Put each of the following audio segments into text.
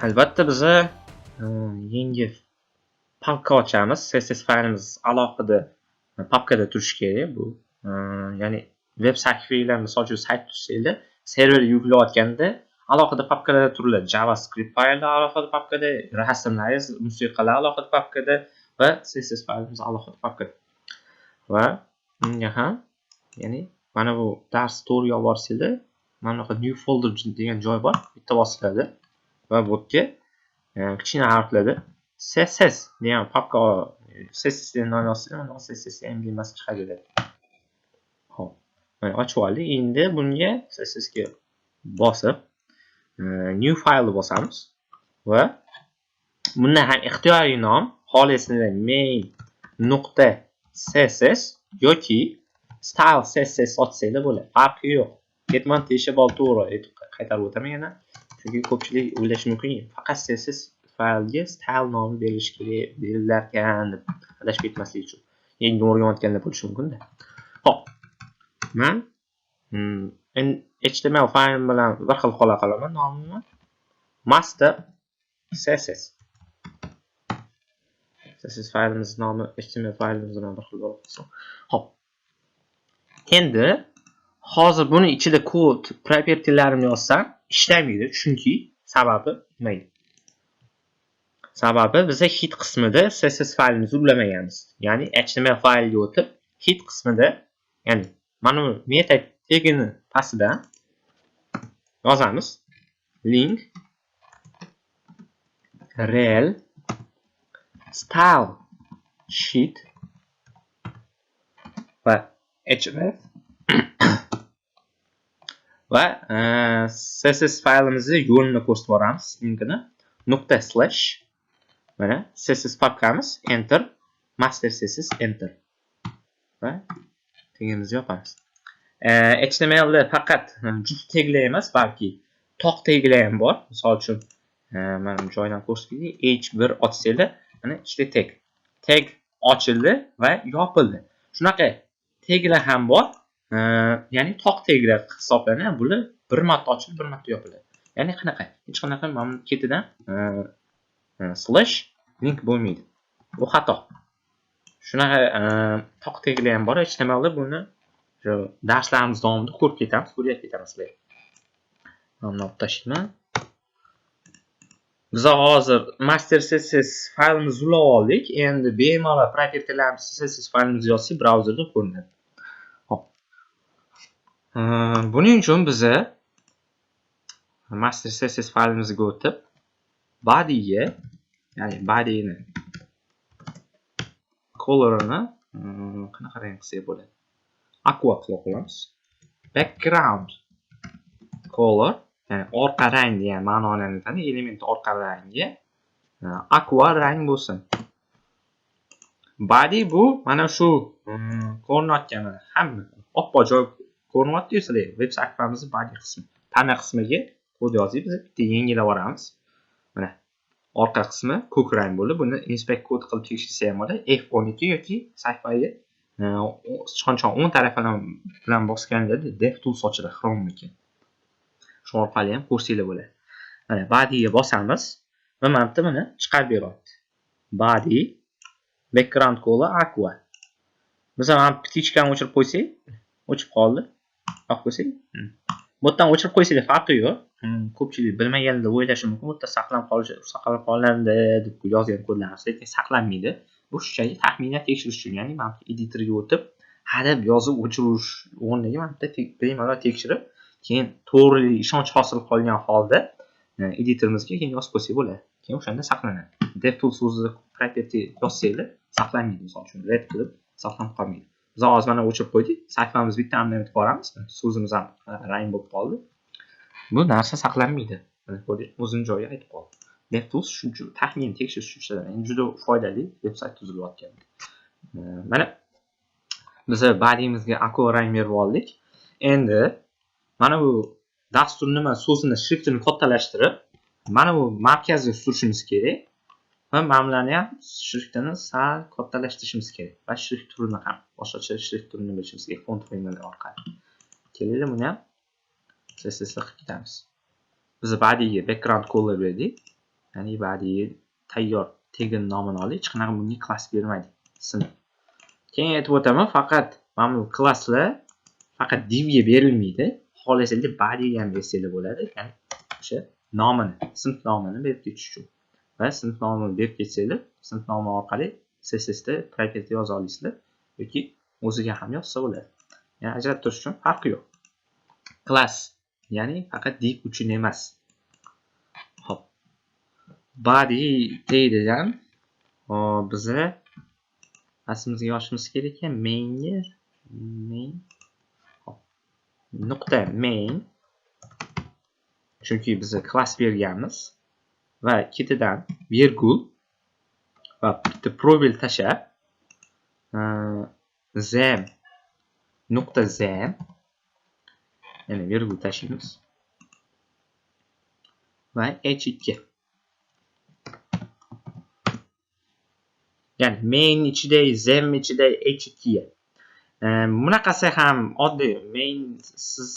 Albatta biza yangi papka ochamiz. CSS faylimiz alohida papkada turishi kerak. Bu ya'ni web sahifangizlar, misol uchun sayt tuzsanglar, server yuklayotganda alohida papkalarda turiladi. JavaScript fayllari alohida papkada, rasmlaringiz, musiqalar alohida papkada va CSS faylimiz alohida papkada. Va bunga ham ya'ni mana bu dars to'riga olib borsanglar, mana bu new folder degan joy bor. Bitta bosiladi va bu yerga kichkina harflarda CSS degan papka CSS degan nom yozsangiz, mana CSS emblemasi chiqaveradi. Xo'p, mana ochib oldik. Endi bunga CSS ga bosib new file bosamiz va bundan ham ixtiyoriy nom xolisini main.css yoki style css ochsanglar bo'ladi. Farqi yo'q. Ketman teshib to'g'ri qaytarib o'taman yana. Chunki ko'pchilik o'ylashi mumkin, faqat CSS faylga style nomi berilishi kerak, berilarkan deb adashib ketmaslik uchun. Yangi o'rganayotganlar bo'lishi mumkin-da. Xo'p. Men HTML fayl bilan bir xil qola qolaman nomini. Master CSS. CSS faylimiz nomi HTML faylimiz bilan bir xil bo'lsin. Xo'p. Endi hozir buni ichida kod propertylarini yozsam ishlamaydi, chunki sababi nima? Sababi biz hit qismida CSS faylimizni ulamaganmiz. Ya'ni HTML faylga o'tib, hit qismida, ya'ni mana bu meta tagini pastida yozamiz. Link rel style sheet va href va CSS faylimizni yo'lini ko'rsatib boramiz. Linkini // mana CSS papkamiz enter master CSS enter va tagimizni yopamiz. HTML da faqat juft taglar emas, balki toq taglar ham bor. Misol uchun mana bu joydan ko'rsatdik. H1 ochsanglar, mana ikkita tag ochildi va yopildi. Shunaqa taglar ham bor. Ya'ni toq taglar hisoblanadi. Bular bir marta ochilib, bir marta yopiladi. Ya'ni qanaqa? Hech qanaqa mana ketidan slash link bo'lmaydi. Bu xato. Shunaqa toq taglar ham bor. HTML da buni darslarimiz davomida ko'rib ketamiz, sizlar. Mana olib tashlayman. Biz hozir master CSS faylimizni ulab oldik. Endi bemalol propertylarimiz CSS faylimizni yozsak, brauzerda ko'rinadi. Hop. Buning uchun biz master CSS faylimizga o'tib, bodyga, ya'ni bodyni colorini qanaqa rang qilsak bo'ladi? Aqua qilib qo'yamiz. Background color, ya'ni orqa rang degan ma'noni anglatadi. Element orqa rangi aqua rang bo'lsin. Body bu mana shu ko'rinayotgan hamma oppoq joy ko'rinyapti sizlar. Web saytimizning body qismi. Tana qismiga kod yozib, biz bitta yangilab olamiz. Mana orqa qismi ko'k rang bo'ldi. Buni inspect kod qilib tekshirsa ham bo'ladi. F12 yoki sahifaga sichqonchon 10 tarafidan bilan bosganingizda DevTools ochiladi, Chromeniki. Shu orqali ham ko'rsanglar bo'ladi. Mana bodyga bosamiz va mana bitta buni chiqarib beryapti. Body background color aqua. Biz ham ptichkani o'chirib qo'ysak, o'chib qoldi. Yo'q qo'ysak. Bu yerdan o'chirib qo'ysanglar farqi yo'q. Ko'pchilik bilmaganlar o'ylashi mumkin, bu yerda saqlanib qoladi deb yozgan kodlarimiz, lekin saqlanmaydi. Bu shunchaki taxminan tekshirish uchun, ya'ni men editorga o'tib, hadeb yozib o'chirish o'rniga men bitta bemalol tekshirib, keyin to'g'ri ishonch hosil qilgan holda editorimizga keyin yozib qo'ysak bo'ladi. Keyin o'shanda saqlanadi. DevTools o'zida property yozsanglar, saqlanmaydi, misol uchun red qilib saqlanib qolmaydi. Biz hozir mana o'chirib qo'ydik. Sahifamiz bitta amdan o'tib boramiz. So'zimiz ham rang bo'lib qoldi. Bu narsa saqlanmaydi. Mana ko'rdingiz, o'zining joyiga qaytib qoldi. DevTools shuncha taxmin tekshirish uchun juda foydali veb-sayt tuzilayotgan. Mana biz body'imizga aqua rang berib oldik. Endi mana bu dastur nima so'zini shriftini kattalashtirib, mana bu markazga surishimiz kerak. Va mana bularni ham shriftini sal kattalashtirishimiz kerak. Va shrift turini ham boshqacha shrift turini bilishimiz kerak font familiyalari orqali. Kelinglar buni ham CSS qilib ketamiz. Biz body'ga background color berdik. ya'ni badiiy tayyor tagin nomini olib, hech qanaqa bunga klass bermaydi. Sinf. Keyin aytib o'taman, faqat mana bu klasslar faqat divga berilmaydi. Xohlasangiz badiiga ham bersanglar bo'ladi. Ya'ni o'sha nomini, sinf nomini berib ketish uchun. Va sinf nomini berib ketsanglar, sinf nomi orqali CSSda property yoza olasizlar yoki o'ziga ham yozsa bo'ladi. Ya'ni ajratib turish uchun farqi yo'q. Class, ya'ni faqat div uchun emas. Xo'p. Body deydigan bizni aslımızga yozishimiz kerak ekan mainga main nuqta main, chunki biz class berganmiz va ketidan virgul va bitta probel tashlab zam nuqta zam, ya'ni virgul tashlaymiz va h2, ya'ni main ichida zam ichida h2 ga bunaqasi ham oddiy. Main siz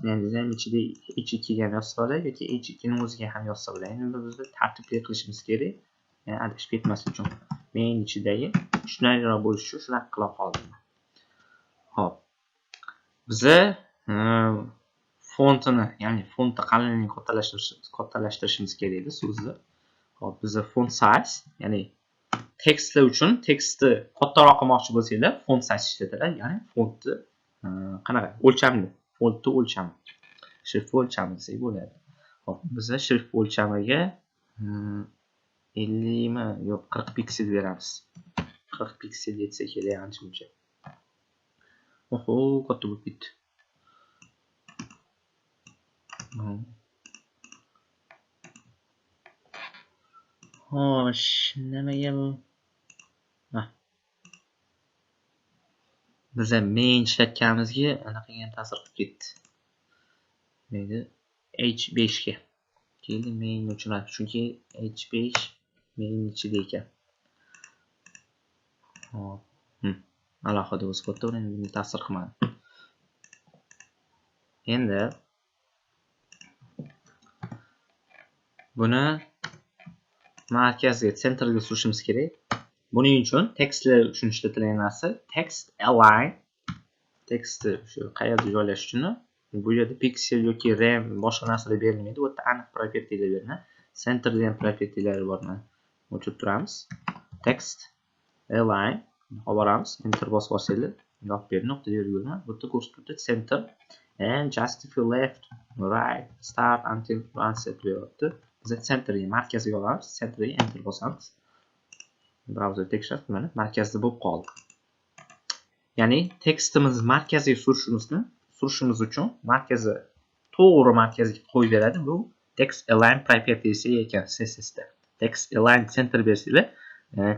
ya'ni zam ichida h2 ga yozsa bo'ladi yoki h2 ni o'ziga ham yozsa bo'ladi. Endi biz tartibli qilishimiz kerak, ya'ni adashib ketmaslik uchun. Main ichidagi shunayroq bo'lishi uchun shunaqa qilib qoldim. Xo'p. Biz fontini, ya'ni fontni qalinligini kattalashtirishimiz kerak edi so'zni. Xo'p, biz font size, ya'ni tekstlar uchun tekstni kattaroq qilmoqchi bo'lsanglar, font size ishlatiladi. Ya'ni fontni qanaqa o'lchamli, fontni o'lchami, shrift o'lchami desak bo'ladi. Xo'p, biz shrift o'lchamiga 50 mi yo'q 40 piksel beramiz. 40 piksel yetsa kerak ancha-muncha. Oho, katta bo'lib ketdi. Xo'sh, nimaga bu? Biz main ishlatganimizga anaqaga ta'sir qilib ketdi. Neydi? H5 ga. Keldi main uchun, chunki H5 main ichida ekan. Hop. Alohida o'z kodda endi ta'sir qilmadi. Endi buni markazga, centerga surishimiz kerak. Buning uchun tekstlar uchun ishlatilgan narsa text align. Tekstni shu qayerda joylash uchun bu yerda pixel yoki rem boshqa narsalar berilmaydi. Bu yerda aniq propertylar beriladi. Center degan propertylari bor. Mana o'chirib turamiz. Text align olamiz. Enter bosib olsanglar, yopib berdi nuqta virgulni. Bu yerda ko'rsatdi center and justify left, right, start until one set deyapti. Biz centerga, markazga olamiz. Centerga enter bosamiz. Browser tekshirib mana markazda bo'lib qoldi. Ya'ni tekstimiz markazga surishimiz uchun markazi to'g'ri markazga qo'yib beradi. Bu text align propertysi ekan CSSda. Text align center bersanglar,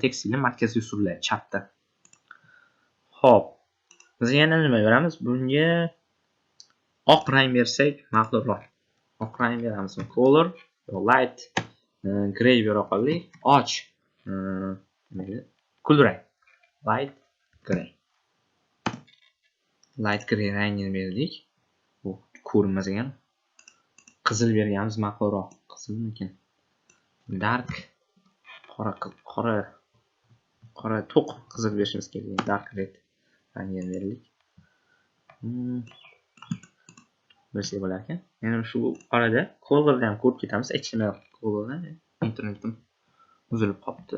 tekstni markazga suriladi chatda. Xo'p. Biz yana nima beramiz? Bunga oq rang bersak ma'qulroq. Oq rang beramiz. Color, light, gray beraqoli, och kulrang, light gray. Light gray rangini berdik. Bu ko'rinmas ekan. Qizil berganimiz ma'qulroq. Qizilmikin? Dark qora to'q qizil berishimiz kerak. Dark red rangini berdik. Bersa bo'lar ekan. Yana shu orada colorni ham ko'rib ketamiz. HTML colorni internetim uzilib qolibdi.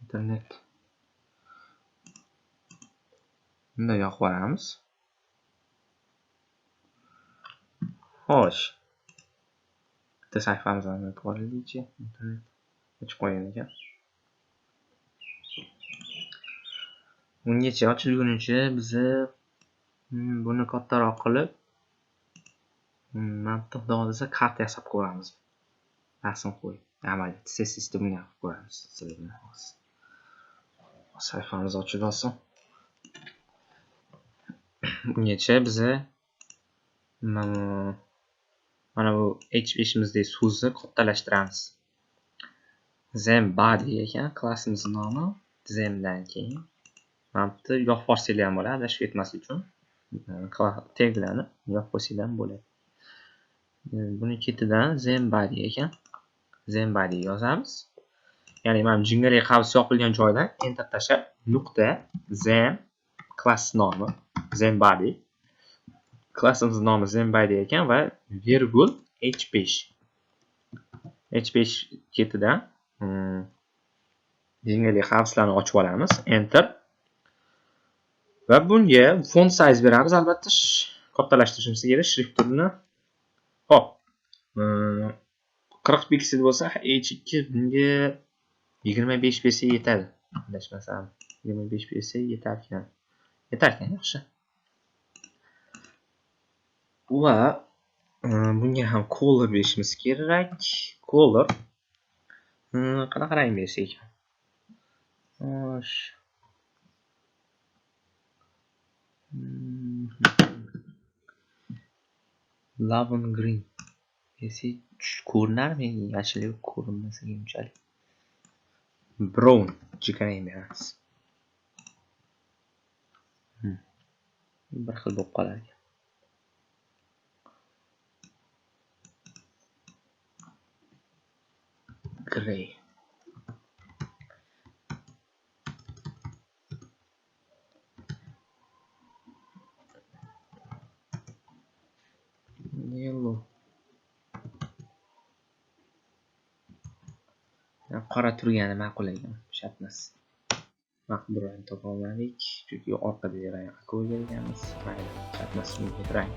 Internet. Bunday yoqib olamiz. Xo'sh. Bitta sahifamizni ko'raylikchi. Internet ochib qo'ygan ekan. Ungacha ochilgunicha biz buni kattaroq qilib, mantiqda desa karta yasab ko'ramiz. Rasm qo'yib, amaliyotda CSSda buni qilib ko'ramiz. Sayfamiz ochib olsin. Bungacha biz mana bu H5imizdagi so'zni kattalashtiramiz. Zam body ekan klassimizning nomi. Zamdan keyin mana bu yo'q forsanglar ham bo'ladi, adashib ketmaslik uchun. Taglarni yo'q qo'ysanglar ham bo'ladi. Buni ketidan ZenBody ekan. ZenBody yozamiz. Ya'ni mana jingle qavs yopilgan joydan enter tashlab nuqta zen klass nomi ZenBody. Klassimiz nomi ZenBody ekan va virgul h5. H5 ketidan jingle qavslarni ochib olamiz. Enter. Va bunga font size beramiz albatta. Kattalashtirishimiz kerak shriftini. Hop. 40 piksel bo'lsa H2 bunga 25 bersa yetadi. Adashmasam 25 bersa yetarkan. Yetarkan yaxshi. Va bunga ham color berishimiz kerak. Color qanaqa rang bersak ekan? Xo'sh. Lavon green. Esi ko'rinarmi? Yashil ko'rinmasa unchalik. Brown jigarang beramiz. Bir xil bo'lib qolar ekan. Gray. Yellow. Qora turgani ma'qul ekan, shartmas. Maqbul rang topa olmadik, chunki orqada rang qo'yganmiz. Mayli, shartmas rang.